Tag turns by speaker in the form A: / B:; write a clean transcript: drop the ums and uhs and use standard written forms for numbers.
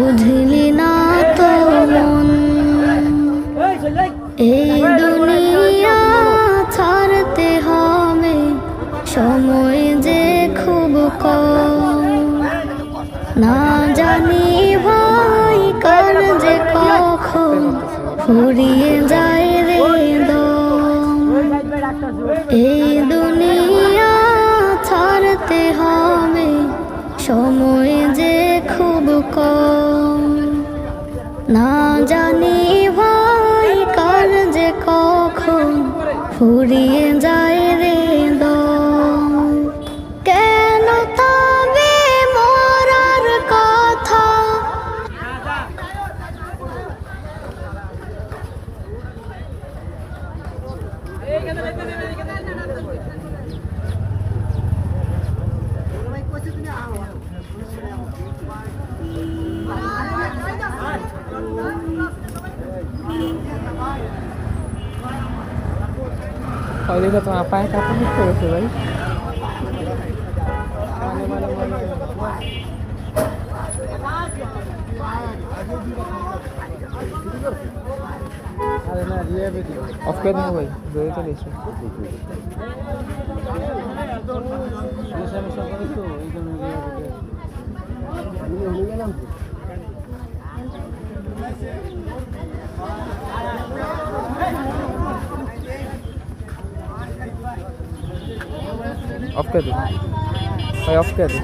A: বুঝলি না তো মন, এই দুনিয়া ছাড়তে হবে, সময় যে খুব কম। না জানি ভাই কার যে কখন ফুরিয়ে যায় রে দম। এই দুনিয়া ছাড়তে হবে, সময় যে খুব কম। না জানি ভাই কার যে কখন ফুরিয়ে যায় রে দম। কেন তবে মরার কথা,
B: ওই দেখো তোমার পায়ে কাপড় করেছে ভাই। অফ করে দেবো ভাই, জোরে চলে এসো। অফ করে দে ভাই, অফ করে দে।